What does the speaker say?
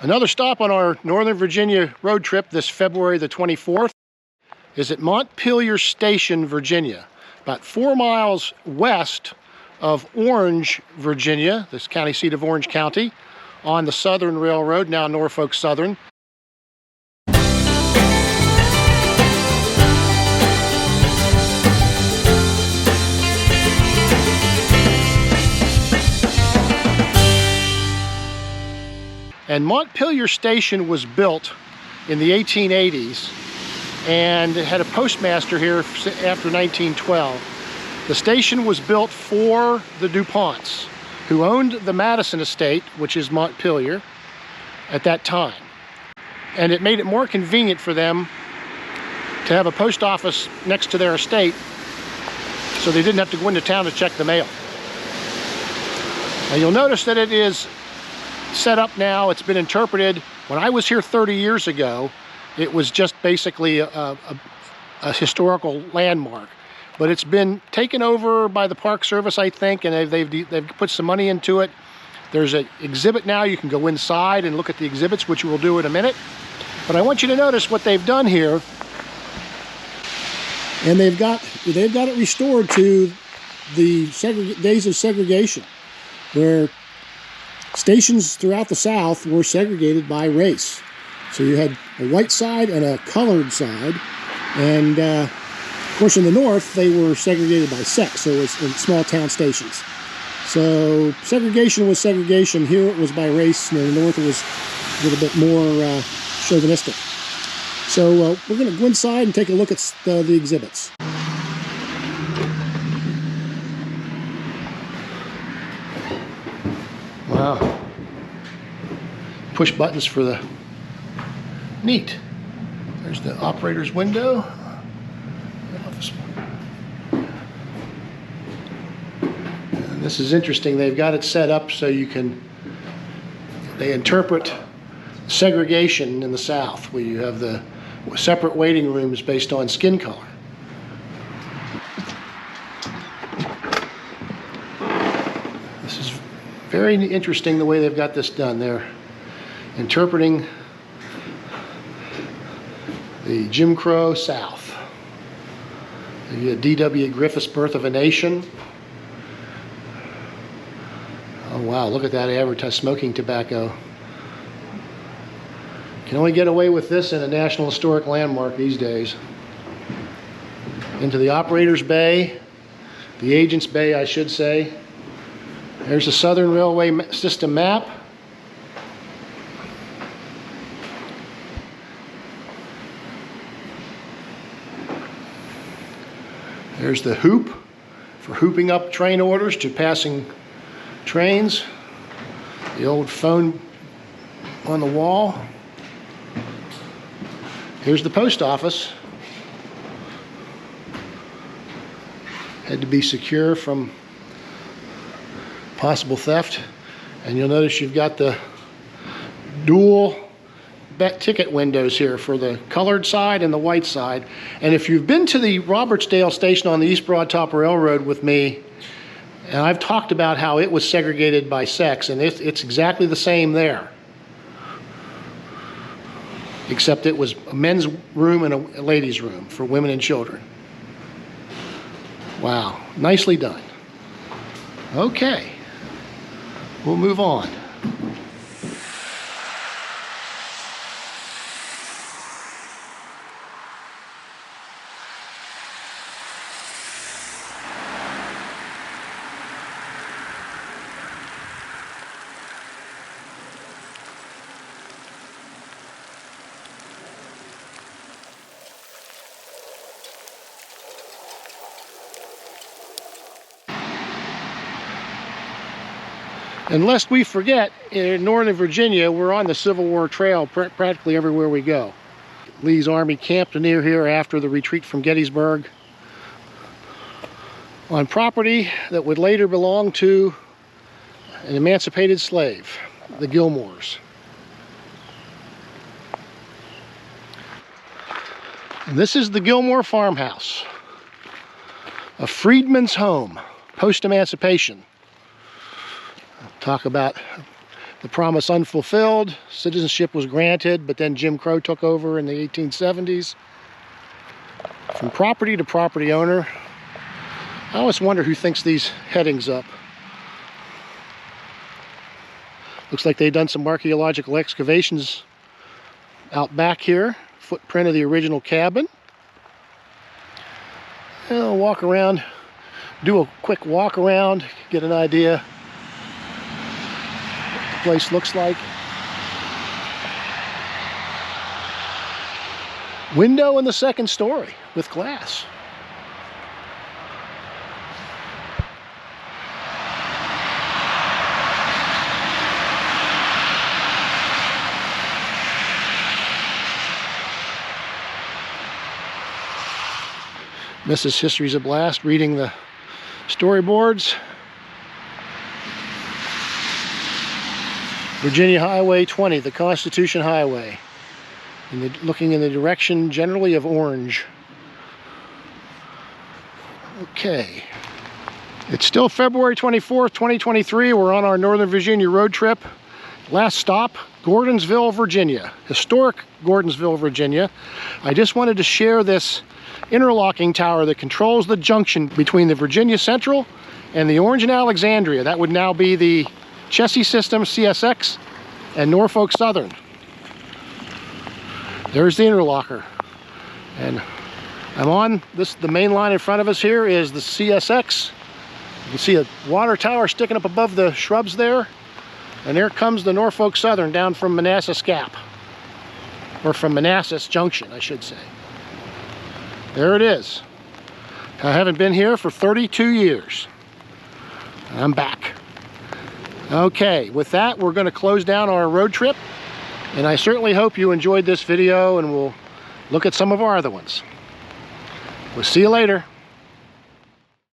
Another stop on our Northern Virginia road trip this February the 24th is at Montpelier Station, Virginia, about 4 miles west of Orange, Virginia, this county seat of Orange County, on the Southern Railroad, now Norfolk Southern. And Montpelier Station was built in the 1880s and it had a postmaster here after 1912. The station was built for the DuPonts, who owned the Madison estate, which is Montpelier, at that time. And it made it more convenient for them to have a post office next to their estate so they didn't have to go into town to check the mail. Now you'll notice that it is set up now, it's been interpreted. When I was here 30 years ago, it was just basically a historical landmark. But it's been taken over by the Park Service, I think, and they've put some money into it. There's an exhibit now. You can go inside and look at the exhibits, which we'll do in a minute. But I want you to notice what they've done here. And they've got it restored to the days of segregation, where stations throughout the South were segregated by race. So you had a white side and a colored side, and of course in the North they were segregated by sex, so it was in small town stations. So segregation was segregation. Here it was by race, and in the North it was a little bit more chauvinistic. So we're going to go inside and take a look at the exhibits. Wow. Push buttons for the... Neat. There's the operator's window. And this is interesting. They've got it set up so they interpret segregation in the South, where you have the separate waiting rooms based on skin color. This is very interesting the way they've got this done. They're interpreting the Jim Crow South. The D.W. Griffith's Birth of a Nation. Oh wow, look at that advertised smoking tobacco. Can only get away with this in a National Historic Landmark these days. Into the operator's bay, the agent's bay I should say. There's the Southern Railway System map. There's the hoop for hooping up train orders to passing trains. The old phone on the wall. Here's the post office. Had to be secure from possible theft. And you'll notice you've got the dual ticket windows here for the colored side and the white side. And if you've been to the Robertsdale station on the East Broad Top Railroad with me, and I've talked about how it was segregated by sex, and it's exactly the same there. Except it was a men's room and a ladies' room for women and children. Wow, nicely done. Okay, we'll move on. And lest we forget, in Northern Virginia, we're on the Civil War Trail practically everywhere we go. Lee's Army camped near here after the retreat from Gettysburg on property that would later belong to an emancipated slave, the Gilmores. And this is the Gilmore farmhouse, a freedman's home, post-emancipation. Talk about The promise unfulfilled. Citizenship was granted, but then Jim Crow took over in the 1870s. From property to property owner. I always wonder who thinks these headings up. Looks like they've done some archaeological excavations out back here. Footprint of the original cabin. And I'll walk around, do a quick walk around, get an idea what the place looks like. Window in the second story with glass. Mrs. History's a blast reading the storyboards. Virginia Highway 20, the Constitution Highway. Looking in the direction generally of orange. Okay. It's still February 24th, 2023. We're on our Northern Virginia road trip. Last stop, Gordonsville, Virginia. Historic Gordonsville, Virginia. I just wanted to share this interlocking tower that controls the junction between the Virginia Central and the Orange and Alexandria. That would now be the Chessie System, CSX, and Norfolk Southern. There's the interlocker. And I'm on this, the main line in front of us here is the CSX. You can see a water tower sticking up above the shrubs there. And there comes the Norfolk Southern down from Manassas Gap. Or from Manassas Junction, I should say. There it is. I haven't been here for 32 years. I'm back. Okay, with that, we're going to close down our road trip. And I certainly hope you enjoyed this video, and we'll look at some of our other ones. We'll see you later.